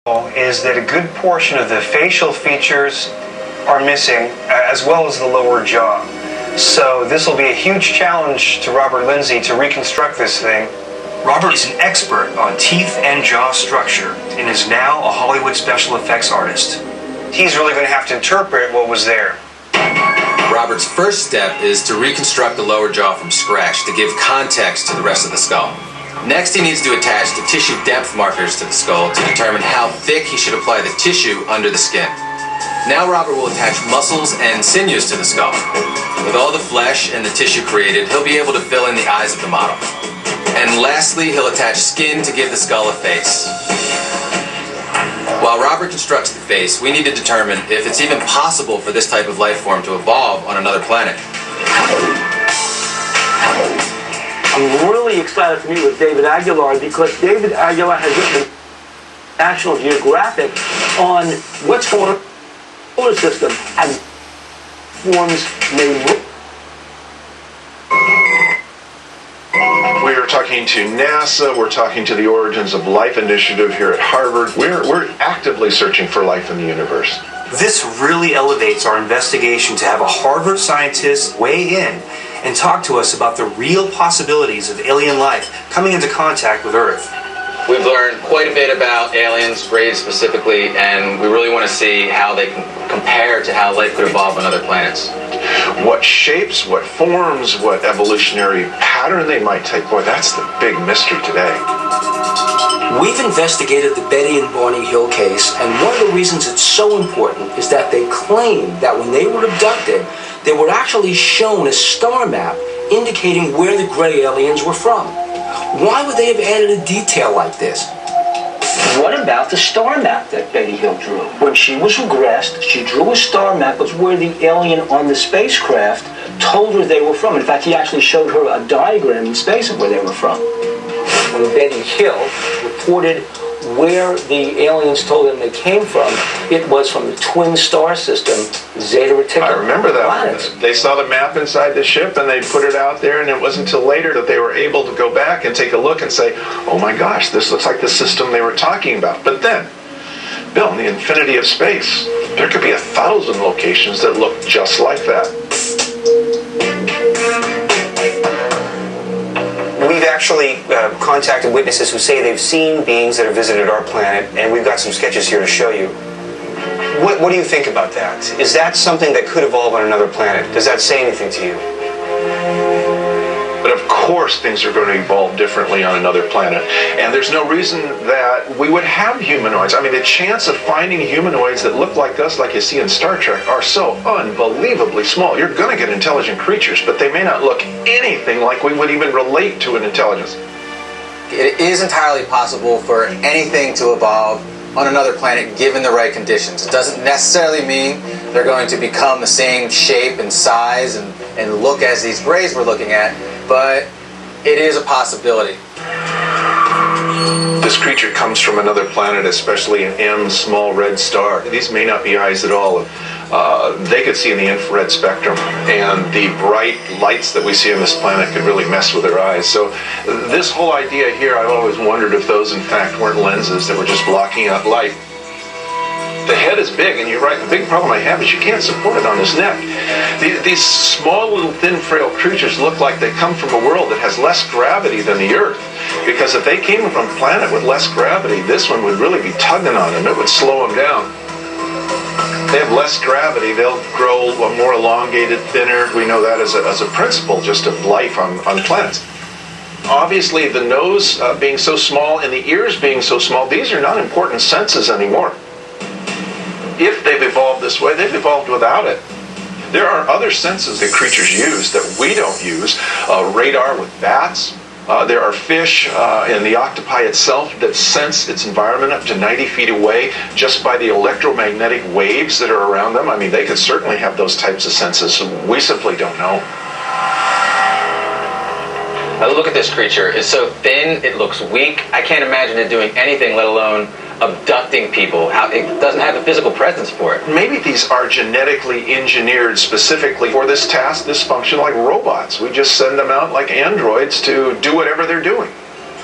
is that a good portion of the facial features are missing, as well as the lower jaw. So this will be a huge challenge to Robert Lindsay to reconstruct this thing. Robert is an expert on teeth and jaw structure and is now a Hollywood special effects artist. He's really going to have to interpret what was there. Robert's first step is to reconstruct the lower jaw from scratch to give context to the rest of the skull. Next, he needs to attach the tissue depth markers to the skull to determine how thick he should apply the tissue under the skin. Now Robert will attach muscles and sinews to the skull. With all the flesh and the tissue created, he'll be able to fill in the eyes of the model. And lastly, he'll attach skin to give the skull a face. While Robert constructs the face, we need to determine if it's even possible for this type of life form to evolve on another planet. I'm really excited to meet with David Aguilar because David Aguilar has written National Geographic on what's going on in the solar system and forms may look. We are talking to NASA, we're talking to the Origins of Life Initiative here at Harvard. We're actively searching for life in the universe. This really elevates our investigation to have a Harvard scientist weigh in and talk to us about the real possibilities of alien life coming into contact with Earth. We've learned quite a bit about aliens, rays specifically, and we really want to see how they can compare to how life could evolve on other planets. What shapes, what forms, what evolutionary pattern they might take. Boy, that's the big mystery today. We've investigated the Betty and Barney Hill case, and one of the reasons it's so important is that they claim that when they were abducted, they were actually shown a star map indicating where the gray aliens were from. Why would they have added a detail like this? What about the star map that Betty Hill drew? When she was regressed, she drew a star map was where the alien on the spacecraft told her they were from. In fact, he actually showed her a diagram in space of where they were from. When Betty Hill reported where the aliens told them they came from, it was from the twin star system, Zeta Reticuli. I remember that planets. one. They saw the map inside the ship and they put it out there, and it wasn't until later that they were able to go back and take a look and say, oh my gosh, this looks like the system they were talking about. But then, Bill, in the infinity of space, there could be 1,000 locations that look just like that. We've actually contacted witnesses who say they've seen beings that have visited our planet, and we've got some sketches here to show you. What do you think about that? Is that something that could evolve on another planet? Does that say anything to you? But of course things are going to evolve differently on another planet. And there's no reason that we would have humanoids. I mean, the chance of finding humanoids that look like us, like you see in Star Trek, are so unbelievably small. You're going to get intelligent creatures, but they may not look anything like we would even relate to an intelligence. It is entirely possible for anything to evolve on another planet given the right conditions. It doesn't necessarily mean they're going to become the same shape and size and look as these grays we're looking at, but it is a possibility. This creature comes from another planet, especially an M small red star. These may not be eyes at all. They could see in the infrared spectrum, and the bright lights that we see on this planet could really mess with their eyes. So this whole idea here, I've always wondered if those in fact weren't lenses that were just blocking out light. The head is big, and you're right, the big problem I have is you can't support it on his neck. These small little thin frail creatures look like they come from a world that has less gravity than the Earth. Because if they came from a planet with less gravity, this one would really be tugging on them. It would slow them down. They have less gravity, they'll grow more elongated, thinner. We know that as a principle just of life on planets. Obviously, the nose being so small and the ears being so small, these are not important senses anymore. If they've evolved this way, they've evolved without it. There are other senses that creatures use that we don't use. Radar with bats. There are fish and the octopi itself that sense its environment up to 90 feet away just by the electromagnetic waves that are around them. I mean, they could certainly have those types of senses. We simply don't know. Now look at this creature. It's so thin, it looks weak. I can't imagine it doing anything, let alone abducting people. It doesn't have the physical presence for it. Maybe these are genetically engineered specifically for this task, this function, like robots. We just send them out like androids to do whatever they're doing.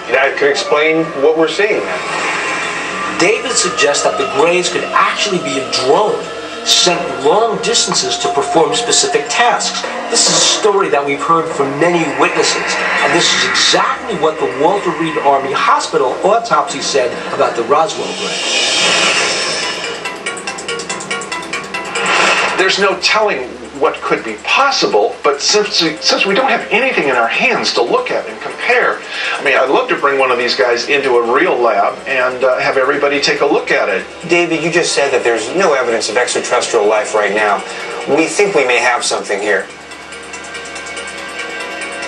That could explain what we're seeing then. David suggests that the grays could actually be a drone sent long distances to perform specific tasks. This is a story that we've heard from many witnesses, and this is exactly what the Walter Reed Army Hospital autopsy said about the Roswell Gray. There's no telling what could be possible, but since we don't have anything in our hands to look at and compare, I mean, I'd love to bring one of these guys into a real lab and have everybody take a look at it. David, you just said that there's no evidence of extraterrestrial life right now. We think we may have something here.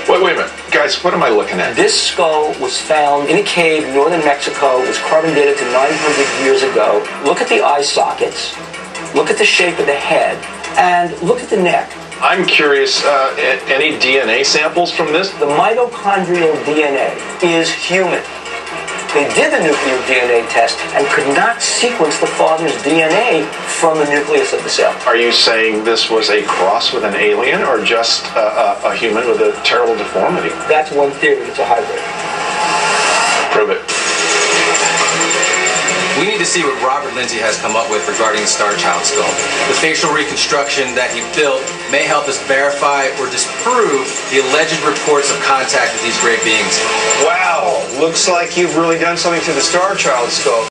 Wait a minute. Guys, what am I looking at? This skull was found in a cave in northern Mexico. It was carbon dated to 900 years ago. Look at the eye sockets. Look at the shape of the head. And look at the neck. I'm curious, any DNA samples from this? The mitochondrial DNA is human. They did the nuclear DNA test and could not sequence the father's DNA from the nucleus of the cell. Are you saying this was a cross with an alien or just a human with a terrible deformity? That's one theory. It's a hybrid. Prove it. We need to see what Robert Lindsay has come up with regarding the Star Child skull. The facial reconstruction that he built may help us verify or disprove the alleged reports of contact with these great beings. Wow, looks like you've really done something to the Star Child skull.